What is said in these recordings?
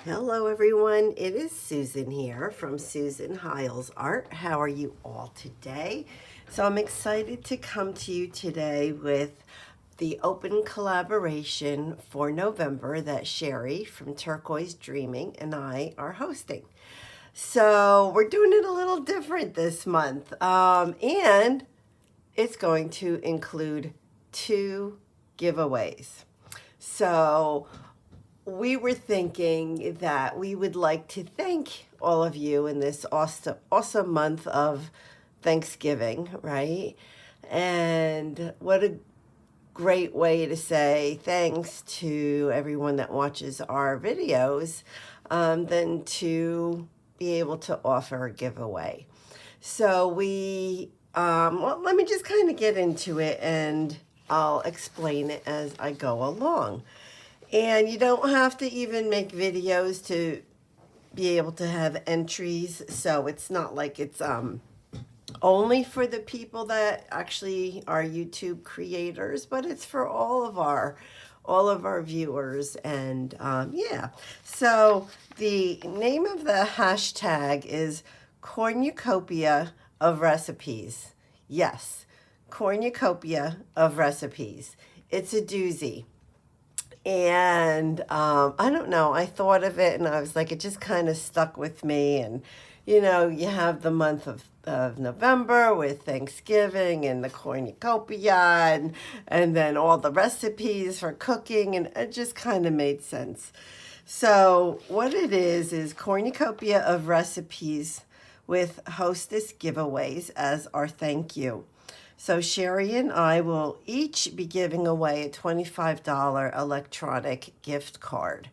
Hello everyone, it is Susan here from Susan Hiles Art. How are you all today? So I'm excited to come to you today with the open collaboration for November that Sheree from Turquoise Dreaming and I are hosting. So we're doing it a little different this month, and it's going to include 2 giveaways. So we were thinking that we would like to thank all of you in this awesome month of Thanksgiving, right? And what a great way to say thanks to everyone that watches our videos than to be able to offer a giveaway. So well, let me just kind of get into it and I'll explain it as I go along. And you don't have to even make videos to be able to have entries. So it's not like it's only for the people that actually are YouTube creators, but it's for all of our viewers. And yeah, so the name of the hashtag is Cornucopia of Recipes. Yes, Cornucopia of Recipes. It's a doozy. And I don't know, I thought of it and I was like, it just kind of stuck with me. And, you know, you have the month of November with Thanksgiving and the cornucopia and then all the recipes for cooking. And it just kind of made sense. So what it is Cornucopia of Recipes with Hostess giveaways as our thank you. So Sheree and I will each be giving away a $25 electronic gift card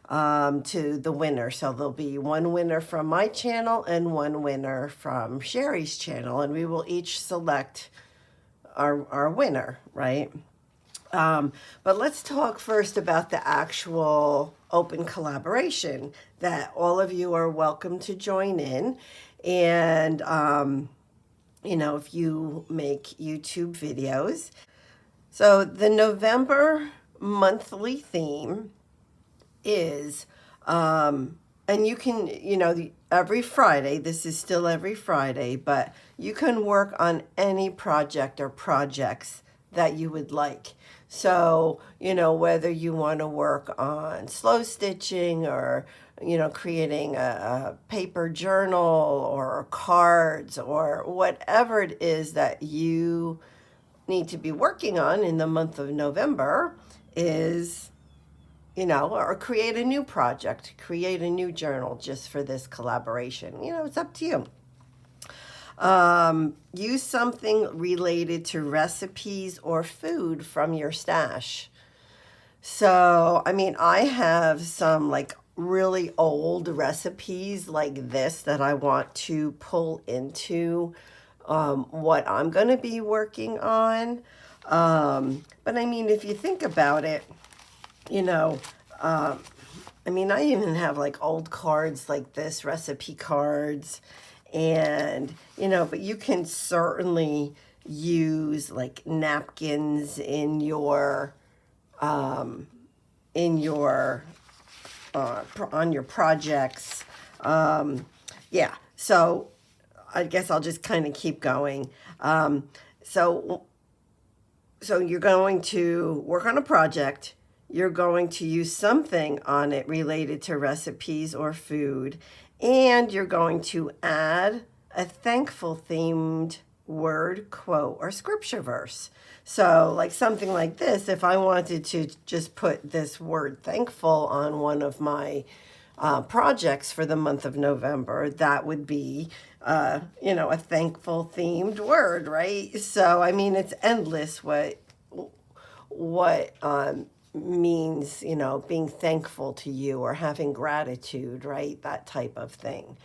to the winner. So there'll be one winner from my channel and one winner from Sheree's channel, and we will each select our winner, right? But let's talk first about the actual open collaboration that all of you are welcome to join in. And you know, if you make YouTube videos. So the November monthly theme is, and you can, you know, every Friday, this is still every Friday, but you can work on any project or projects that you would like. So, you know, whether you want to work on slow stitching or, you know, creating a paper journal or cards or whatever it is that you need to be working on in the month of November is, you know, or create a new project, create a new journal just for this collaboration. You know, it's up to you. Use something related to recipes or food from your stash. So, I mean, I have some like really old recipes like this that I want to pull into what I'm going to be working on. But I mean, if you think about it, you know, I mean, I even have like old cards like this, recipe cards. And, you know, but you can certainly use like napkins in your on your projects. Yeah, so I guess I'll just kind of keep going. So you're going to work on a project. You're going to use something on it related to recipes or food, and you're going to add a thankful themed word, quote, or scripture verse. So like something like this, if I wanted to just put this word thankful on one of my projects for the month of November, that would be, you know, a thankful themed word, right? So, I mean, it's endless what means, you know, being thankful to you or having gratitude, right? That type of thing.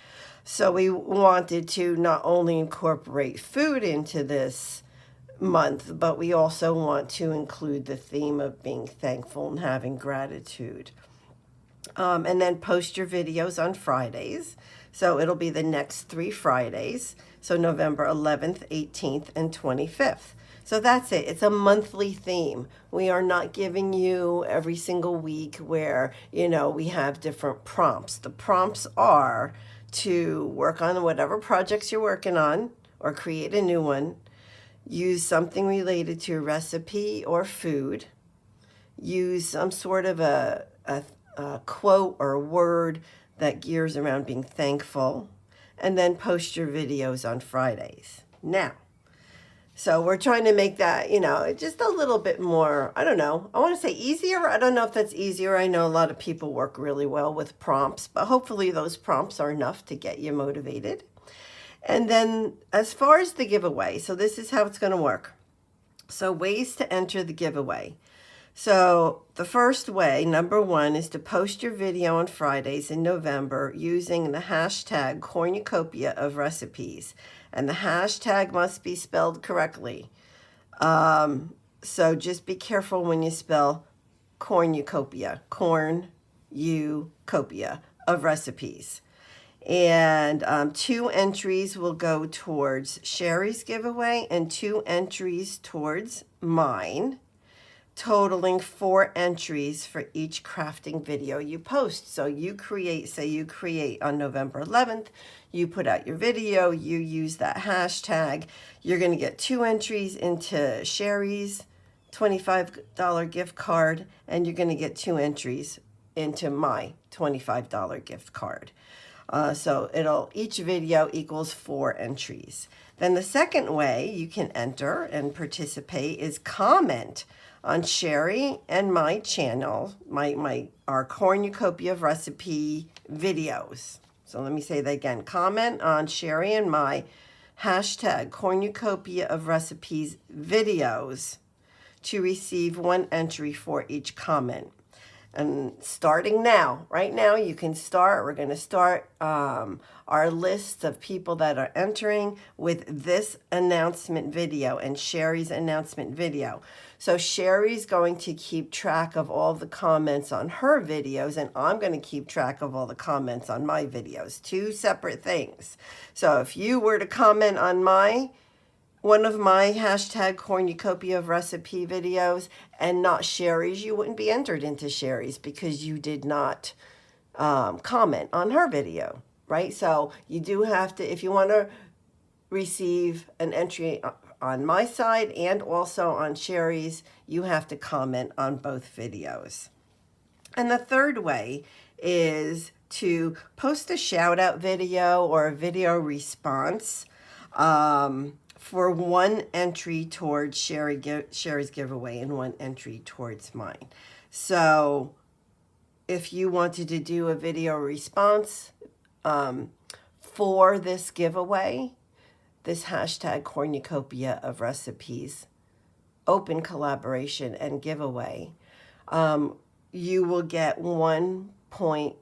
So we wanted to not only incorporate food into this month, but we also want to include the theme of being thankful and having gratitude. And then post your videos on Fridays. So it'll be the next 3 Fridays. So November 11th, 18th, and 25th. So that's it. It's a monthly theme. We are not giving you every single week where, we have different prompts. The prompts are to work on whatever projects you're working on or create a new one. Use something related to a recipe or food. Use some sort of a quote or a word that gears around being thankful. And then post your videos on Fridays. Now, so we're trying to make that, just a little bit more, I don't know. I want to say easier. I don't know if that's easier. I know a lot of people work really well with prompts, but hopefully those prompts are enough to get you motivated. And then as far as the giveaway, so this is how it's going to work. So ways to enter the giveaway. So the first way, number one, is to post your video on Fridays in November using the hashtag Cornucopia of Recipes. And the hashtag must be spelled correctly. So just be careful when you spell cornucopia, cornucopia of recipes. And 2 entries will go towards Sheree's giveaway and 2 entries towards mine, totaling 4 entries for each crafting video you post. So you create on November 11th, you put out your video, you use that hashtag, you're going to get 2 entries into Sheree's $25 gift card, and you're going to get 2 entries into my $25 gift card. So each video equals 4 entries. Then the second way you can enter and participate is comment on Sheree and my channel, our Cornucopia of Recipe videos. So let me say that again. Comment on Sheree and my hashtag Cornucopia of Recipes videos to receive 1 entry for each comment. And starting now, right now, you can start. We're going to start our list of people that are entering with this announcement video and Sheree's announcement video. So Sheree's going to keep track of all the comments on her videos, and I'm going to keep track of all the comments on my videos. 2 separate things. So if you were to comment on one of my hashtag Cornucopia of Recipe videos and not Sheree's, you wouldn't be entered into Sheree's because you did not comment on her video, right? So you do have to, if you want to receive an entry on my side and also on Sheree's, you have to comment on both videos. And the third way is to post a shout out video or a video response for 1 entry towards Sheree's giveaway and 1 entry towards mine. So if you wanted to do a video response for this giveaway, this hashtag Cornucopia of Recipes, open collaboration and giveaway, you will get 1 point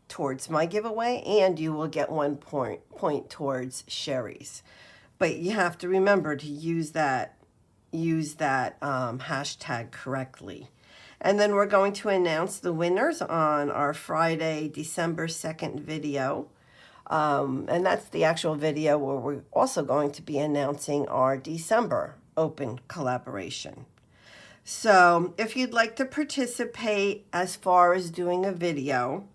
towards my giveaway, and you will get 1 point towards Sheree's. But you have to remember to use that hashtag correctly. And then we're going to announce the winners on our Friday, December 2nd video. And that's the actual video where we're also going to be announcing our December open collaboration. So if you'd like to participate as far as doing a video,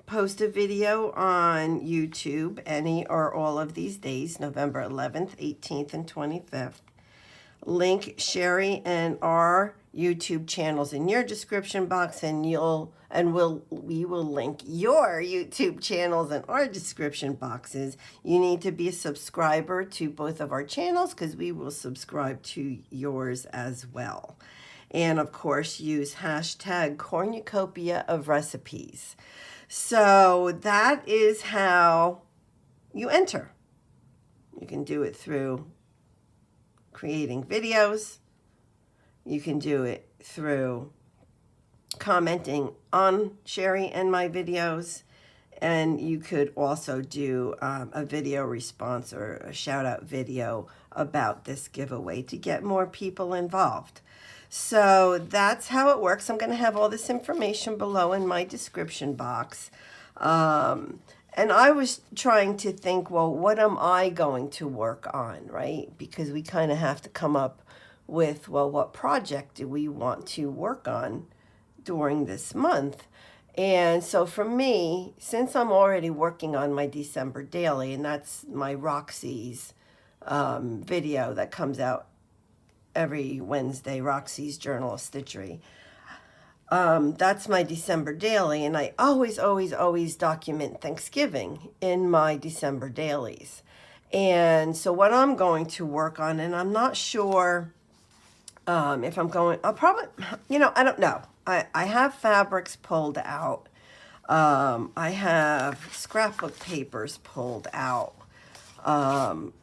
post a video on YouTube any or all of these days, November 11th, 18th, and 25th. Link Sheree and our YouTube channels in your description box, and we will link your YouTube channels in our description boxes. You need to be a subscriber to both of our channels because we will subscribe to yours as well. And of course, use hashtag Cornucopia of Recipes. So that is how you enter. You can do it through creating videos. You can do it through commenting on Sheree and my videos. And you could also do a video response or a shout out video about this giveaway to get more people involved. So that's how it works. I'm going to have all this information below in my description box. And I was trying to think, well, what am I going to work on, right? Because we kind of have to come up with, well, what project do we want to work on during this month? And so for me, since I'm already working on my December daily, and that's my Roxy's video that comes out every Wednesday, Roxy's Journal of Stitchery. That's my December daily, and I always document Thanksgiving in my December dailies. And so what I'm going to work on, and I'm not sure if I'm going, I'll probably, I don't know. I have fabrics pulled out. I have scrapbook papers pulled out.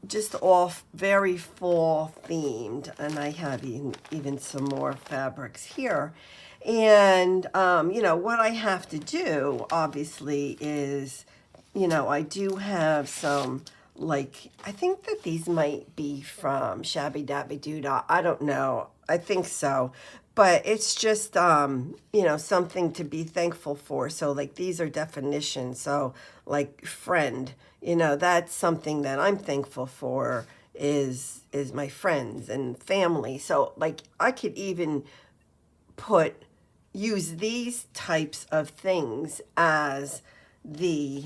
Just all very fall themed, and I have even some more fabrics here. And, what I have to do, obviously, is, I do have some, like, I think that these might be from Shabby Dabby Doodah. I don't know. I think so. But it's just, something to be thankful for. So, like, these are definitions. So, like, friend, that's something that I'm thankful for is my friends and family. So, like, I could even use these types of things as the,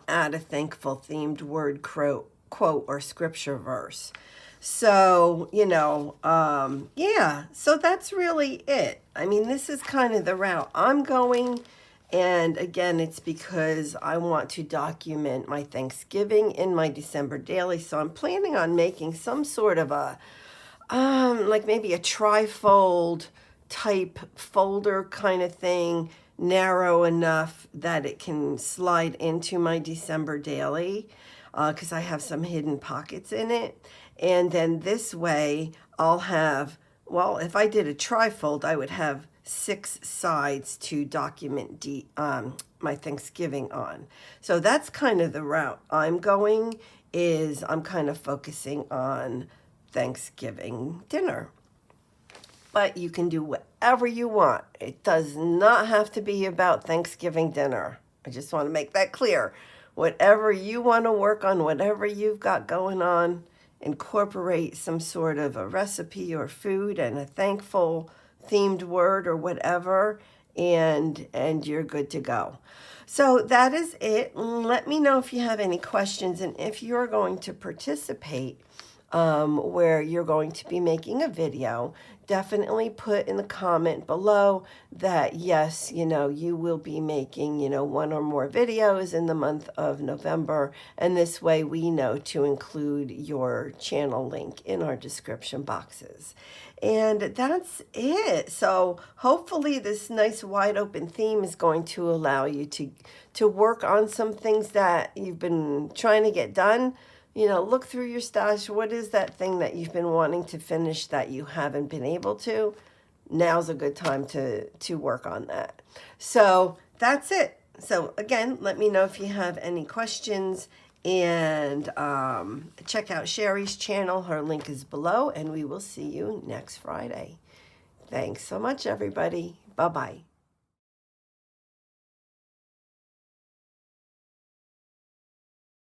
add a thankful themed word, quote, or scripture verse. So, yeah, so that's really it. I mean, this is kind of the route I'm going. And again, it's because I want to document my Thanksgiving in my December daily. So I'm planning on making some sort of a, like maybe a trifold type folder kind of thing, narrow enough that it can slide into my December daily, because I have some hidden pockets in it. And then this way I'll have, well, if I did a trifold, I would have 6 sides to document my Thanksgiving on. So that's kind of the route I'm going, is I'm kind of focusing on Thanksgiving dinner. But you can do whatever you want. It does not have to be about Thanksgiving dinner. I just want to make that clear. Whatever you want to work on, whatever you've got going on, incorporate some sort of a recipe or food and a thankful themed word or whatever, and you're good to go. So that is it. Let me know if you have any questions, and if you're going to participate where you're going to be making a video, definitely put in the comment below that yes, you will be making, 1 or more videos in the month of November. And this way we know to include your channel link in our description boxes. And that's it. So hopefully this nice wide open theme is going to allow you to work on some things that you've been trying to get done. Look through your stash. What is that thing that you've been wanting to finish that you haven't been able to? Now's a good time to work on that. So that's it. So again, let me know if you have any questions, and check out Sheree's channel. Her link is below, and we will see you next Friday. Thanks so much, everybody. Bye-bye.